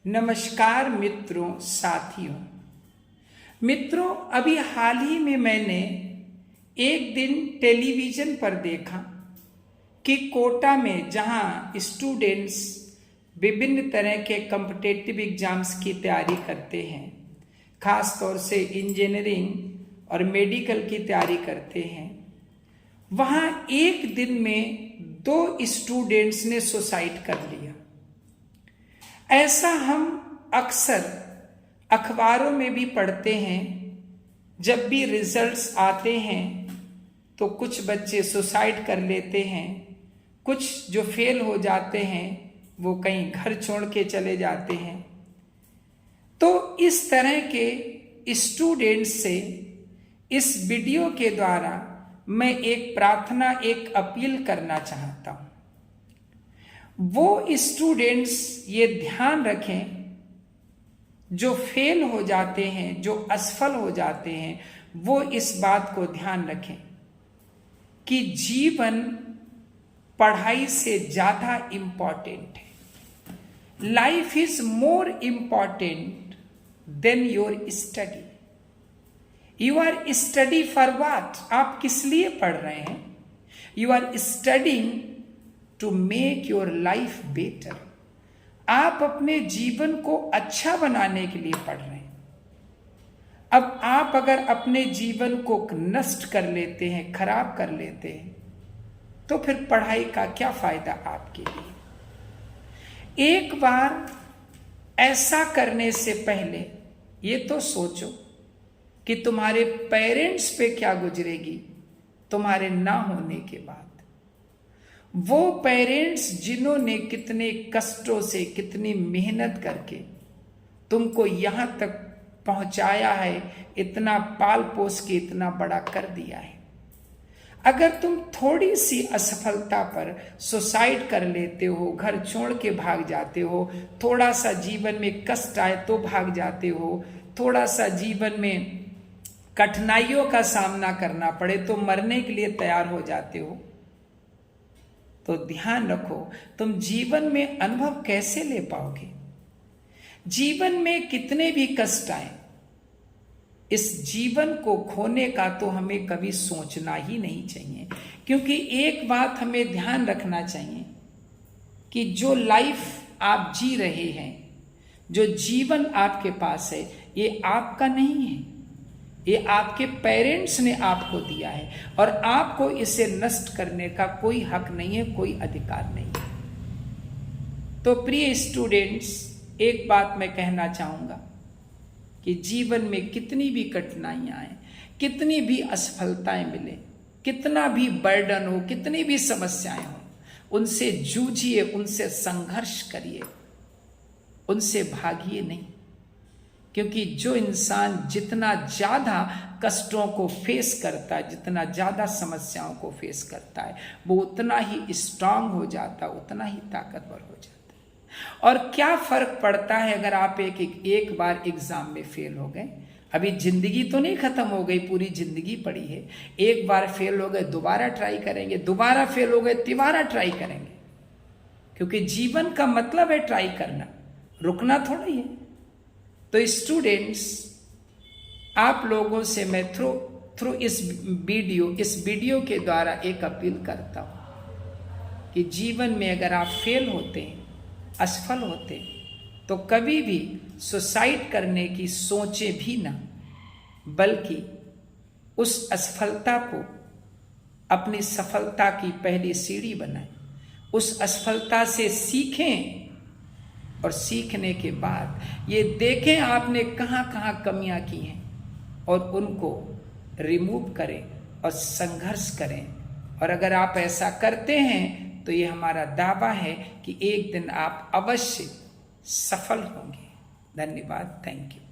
नमस्कार मित्रों, साथियों। मित्रों, अभी हाल ही में मैंने एक दिन टेलीविज़न पर देखा कि कोटा में जहां स्टूडेंट्स विभिन्न तरह के कॉम्पिटिटिव एग्जाम्स की तैयारी करते हैं, खास तौर से इंजीनियरिंग और मेडिकल की तैयारी करते हैं, वहां एक दिन में 2 स्टूडेंट्स ने सुसाइड कर लिया। ऐसा हम अक्सर अखबारों में भी पढ़ते हैं। जब भी रिजल्ट्स आते हैं तो कुछ बच्चे सुसाइड कर लेते हैं, कुछ जो फेल हो जाते हैं वो कहीं घर छोड़ के चले जाते हैं। तो इस तरह के स्टूडेंट्स से इस वीडियो के द्वारा मैं एक प्रार्थना, एक अपील करना चाहता हूं। वो स्टूडेंट्स ये ध्यान रखें जो फेल हो जाते हैं, जो असफल हो जाते हैं, वो इस बात को ध्यान रखें कि जीवन पढ़ाई से ज्यादा इंपॉर्टेंट है। Life is more important than your study. You are study for what? आप किस लिए पढ़ रहे हैं? You are studying to make your life better. आप अपने जीवन को अच्छा बनाने के लिए पढ़ रहे हैं। अब आप अगर अपने जीवन को नष्ट कर लेते हैं, खराब कर लेते हैं, तो फिर पढ़ाई का क्या फायदा आपके लिए? एक बार ऐसा करने से पहले ये तो सोचो कि तुम्हारे पेरेंट्स पे क्या गुजरेगी तुम्हारे ना होने के बाद। वो पेरेंट्स जिन्होंने कितने कष्टों से, कितनी मेहनत करके तुमको यहां तक पहुंचाया है, इतना पाल पोस के इतना बड़ा कर दिया है। अगर तुम थोड़ी सी असफलता पर सुसाइड कर लेते हो, घर छोड़ के भाग जाते हो, थोड़ा सा जीवन में कष्ट आए तो भाग जाते हो, थोड़ा सा जीवन में कठिनाइयों का सामना करना पड़े तो मरने के लिए तैयार हो जाते हो, तो ध्यान रखो तुम जीवन में अनुभव कैसे ले पाओगे। जीवन में कितने भी कष्ट आए, इस जीवन को खोने का तो हमें कभी सोचना ही नहीं चाहिए। क्योंकि एक बात हमें ध्यान रखना चाहिए कि जो लाइफ आप जी रहे हैं, जो जीवन आपके पास है, ये आपका नहीं है, ये आपके पेरेंट्स ने आपको दिया है और आपको इसे नष्ट करने का कोई हक नहीं है, कोई अधिकार नहीं है। तो प्रिय स्टूडेंट्स, एक बात मैं कहना चाहूंगा कि जीवन में कितनी भी कठिनाइयां आए, कितनी भी असफलताएं मिले, कितना भी बर्डन हो, कितनी भी समस्याएं हो, उनसे जूझिए, उनसे संघर्ष करिए, उनसे भागिए नहीं। क्योंकि जो इंसान जितना ज्यादा कष्टों को फेस करता है, जितना ज्यादा समस्याओं को फेस करता है, वो उतना ही स्ट्रांग हो जाता है, उतना ही ताकतवर हो जाता है। और क्या फर्क पड़ता है अगर आप एक बार एग्जाम में फेल हो गए? अभी जिंदगी तो नहीं खत्म हो गई, पूरी जिंदगी पड़ी है। एक बार फेल हो गए, दोबारा ट्राई करेंगे, दोबारा फेल हो गए, तिबारा ट्राई करेंगे। क्योंकि जीवन का मतलब है ट्राई करना, रुकना थोड़ा ही है। तो स्टूडेंट्स, आप लोगों से मैं थ्रू इस वीडियो के द्वारा एक अपील करता हूं कि जीवन में अगर आप फेल होते हैं, असफल होते हैं, तो कभी भी सुसाइड करने की सोचें भी ना, बल्कि उस असफलता को अपनी सफलता की पहली सीढ़ी बनाएं। उस असफलता से सीखें और सीखने के बाद ये देखें आपने कहां कहां कमियां की हैं और उनको रिमूव करें और संघर्ष करें। और अगर आप ऐसा करते हैं तो ये हमारा दावा है कि एक दिन आप अवश्य सफल होंगे। धन्यवाद। Thank you.